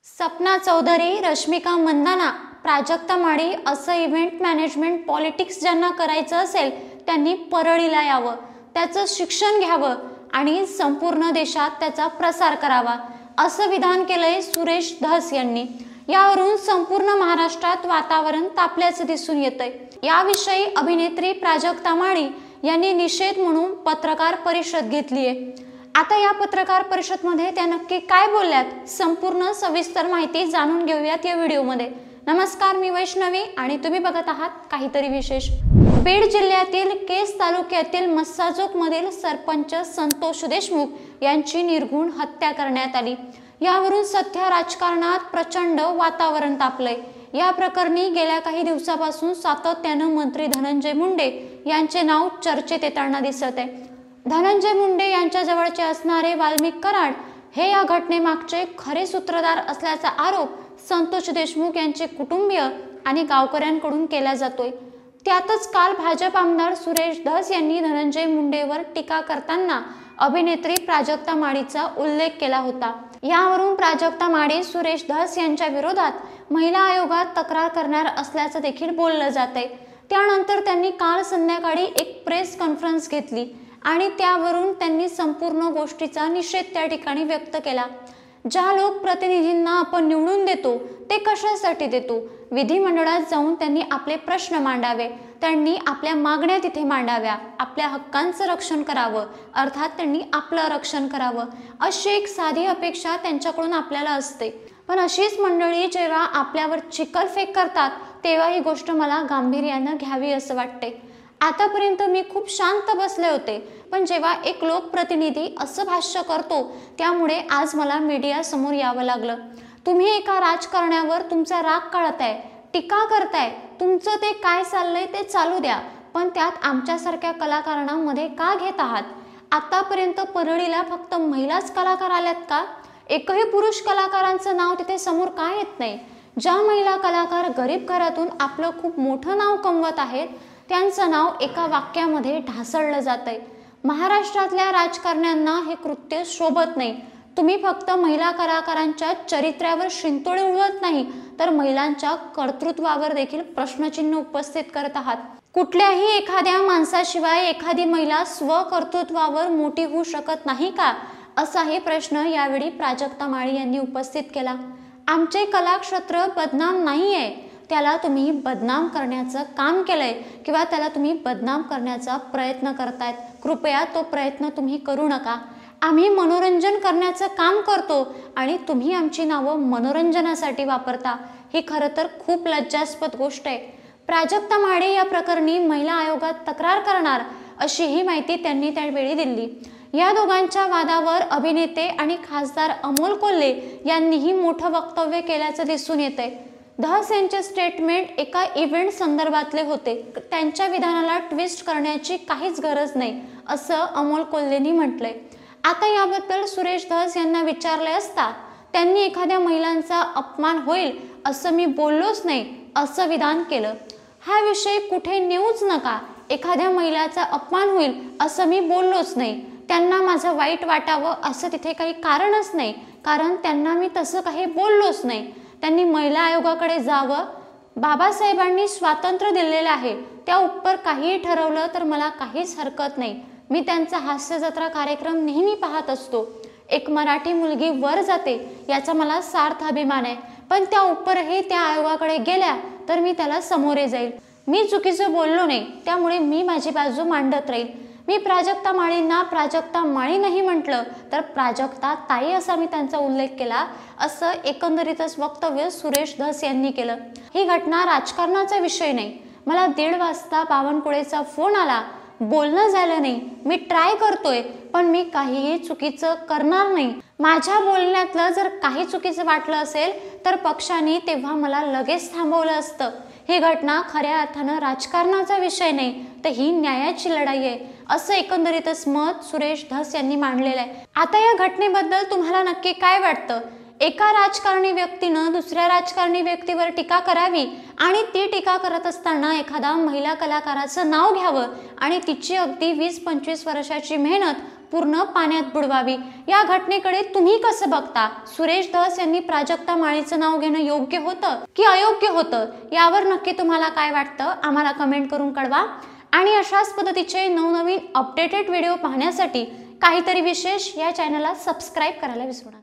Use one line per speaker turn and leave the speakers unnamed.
सपना चौधरी, रश्मिका मंदाना, प्राजक्ता माळी असं event management politics ज्यांना करायचं असेल त्यांनी परळीला यावं, त्याचं शिक्षण घ्यावं आणि संपूर्ण देशात त्याचा प्रसार करावा असं विधान केलंय सुरेश धस यांनी। यावरून संपूर्ण महाराष्ट्रात वातावरण तापल्याचं दिसून येतंय। याविषयी अभिनेत्री प्राजक्ता माळी यांनी निषेध म्हणून पत्रकार परिषद घेतली आहे। आता या पत्रकार परिषदेमध्ये त्या नक्की काय बोलल्यात, संपूर्ण सविस्तर माहिती जाणून घेऊयात या व्हिडिओमध्ये। नमस्कार, मी वैष्णवी आणि तुम्ही बघत आहात काहीतरी विशेष। बीड जिल्ह्यातील केस तालुक्यातील मस्साजोगमधील सरपंच संतोष देशमुख यांची निर्घृण हत्या करण्यात आली। यावरून सध्या राजकारणात प्रचंड वातावरण तापलंय। या प्रकरणी गेल्या काही दिवसापासून सातत्यानं मंत्री धनंजय मुंडे यांचे नाव चर्चेत येताना दिसत आहे। धनंजय मुंडे यांच्या जवळचे असणारे वाल्मिक कराड हे या घटनेमागचे खरे सूत्रधार असल्याचा आरोप संतोष देशमुख यांचे कुटुंबीय आणि गावकऱ्यांकडून केला जातोय। त्यातच काल भाजप आमदार सुरेश धस यांनी धनंजय मुंडेवर टीका करताना अभिनेत्री प्राजक्ता माळीचा उल्लेख केला होता। यावरून प्राजक्ता माळी सुरेश धस यांच्या विरोधात महिला आयोगात तक्रार करणार असल्याचं देखील बोललं जातंय। त्यानंतर त्यांनी काल संध्याकाळी एक प्रेस कॉन्फरन्स घेतली आणि त्यावरून त्यांनी संपूर्ण गोष्टीचा निषेध त्या ठिकाणी व्यक्त केला। ज्या लोकप्रतिनिधींना आपण निवडून देतो ते कशासाठी देतो? विधिमंडळात जाऊन त्यांनी आपले प्रश्न मांडावे, त्यांनी आपल्या मागण्या तिथे मांडाव्या, आपल्या हक्कांचं रक्षण करावं, अर्थात त्यांनी आपलं रक्षण करावं, अशी एक साधी अपेक्षा त्यांच्याकडून आपल्याला असते। पण अशीच मंडळी जेव्हा आपल्यावर चिखलफेक करतात तेव्हा ही गोष्ट मला गांभीर्यानं घ्यावी असं वाटते। आतापर्यंत मी खूप शांत बसले होते, पण जेव्हा एक लोकप्रतिनिधी असं भाष्य करतो त्यामुळे आज मला मीडिया समोर यावं लागलं। तुम्ही एका राजकारण्यावर तुमचा राग काढताय, टीका करताय, तुमचं ते काय चाललंय ते चालू द्या, पण त्यात आमच्यासारख्या कलाकारांना मध्ये का घेत आहात? आतापर्यंत परळीला फक्त महिलाच कलाकार आल्यात का? एकही पुरुष कलाकारांचं नाव तिथे समोर का येत नाही? ज्या महिला कलाकार गरीब घरातून आपलं खूप मोठं नाव कमवत आहेत त्यांचं नाव एका वाक्यामध्ये ढासळलं जातंय। महाराष्ट्रातल्या राजकारण्यांना हे कृत्य शोभत नाही। तुम्ही फक्त महिला कलाकारांच्या चरित्र्यावर शिंतोडे उडवत नाही तर महिलांच्या कर्तृत्वावर देखील प्रश्नचिन्ह उपस्थित करत आहात। कुठल्याही एखाद्या माणसाशिवाय एखादी महिला स्वकर्तृत्वावर मोठी होऊ शकत नाही का, असाही प्रश्न यावेळी प्राजक्ता माळी यांनी उपस्थित केला। आमचे कलाक्षेत्र बदनाम नाहीये, त्याला तुम्ही बदनाम करण्याचं काम केलंय किंवा त्याला तुम्ही बदनाम करण्याचा प्रयत्न करतायत। कृपया तो प्रयत्न तुम्ही करू नका। आम्ही मनोरंजन करण्याचं काम करतो आणि तुम्ही आमची नावं मनोरंजनासाठी वापरता, ही खरं तर खूप लज्जास्पद गोष्ट आहे। प्राजक्ता माळी या प्रकरणी महिला आयोगात तक्रार करणार अशी ही माहिती त्यांनी त्यावेळी दिली। या दोघांच्या वादावर अभिनेते आणि खासदार अमोल कोल्हे यांनीही मोठं वक्तव्य केल्याचं दिसून येतंय। धस यांचे स्टेटमेंट एका इव्हेंट संदर्भातले होते, त्यांच्या विधानाला ट्विस्ट करण्याची काहीच गरज नाही असं अमोल कोल्हेंनी म्हटलंय। आता याबद्दल सुरेश धस यांना विचारले असता त्यांनी एखाद्या महिलांचा अपमान होईल असं मी बोललोच नाही असं विधान केलं। हा विषय कुठे नेऊच नका, एखाद्या महिलाचा अपमान होईल असं मी बोललोच नाही, त्यांना माझं वाईट वाटावं असं तिथे काही कारणच नाही, कारण त्यांना मी तसं काही बोललोच नाही। त्यांनी महिला आयोगाकडे जावं, बाबासाहेबांनी स्वातंत्र्य दिलेलं आहे, त्या उपर काहीही ठरवलं तर मला काहीच हरकत नाही। मी त्यांचा हास्य जत्रा कार्यक्रम नेहमी पाहत असतो। एक मराठी मुलगी वर जाते याचा मला सार्थ अभिमान आहे, पण त्या उपरही त्या आयोगाकडे गेल्या तर मी त्याला सामोरे जाईल। मी चुकीचं बोललो नाही, त्यामुळे मी माझी बाजू मांडत राहील। मी प्राजक्ता माळींना प्राजक्ता माळी नाही म्हटलं तर प्राजक्ता ताई असा मी त्यांचा उल्लेख केला, असं एकंदरीतच वक्तव्य सुरेश धस यांनी केलं। ही घटना राजकारणाचा विषय नाही। मला 1:30 वाजता बावनकुळेचा फोन आला, बोलणं झालं नाही, मी ट्राय करतोय पण मी काहीही चुकीचं करणार नाही। माझ्या बोलण्यातलं जर काही चुकीचं वाटलं असेल तर पक्षाने तेव्हा मला लगेच थांबवलं असतं। ही घटना खऱ्या अर्थानं राजकारणाचा विषय नाही तर ही न्यायाची लढाई आहे, असं एकंदरीतच मत सुरेश धस यांनी मांडलेलं आहे। आता या घटनेबद्दल तुम्हाला नक्की काय वाटतं? एका राजकारणी व्यक्तीनं दुसऱ्या राजकारणी व्यक्तीवर टीका करावी आणि ती टीका करत असताना एखादा महिला कलाकाराचं नाव घ्यावं आणि तिची अगदी 20-25 वर्षाची मेहनत पूर्ण पाण्यात बुडवावी। या घटनेकडे तुम्ही कसं बघता? सुरेश धस यांनी प्राजक्ता माळीचं नाव घेणं योग्य होतं की अयोग्य होतं? यावर नक्की तुम्हाला काय वाटतं आम्हाला कमेंट करून कळवा। आणि अशाच पद्धतीचे नवनवीन अपडेटेड व्हिडिओ पाहण्यासाठी काहीतरी विशेष या चॅनलला सबस्क्राईब करायला विसरू नका।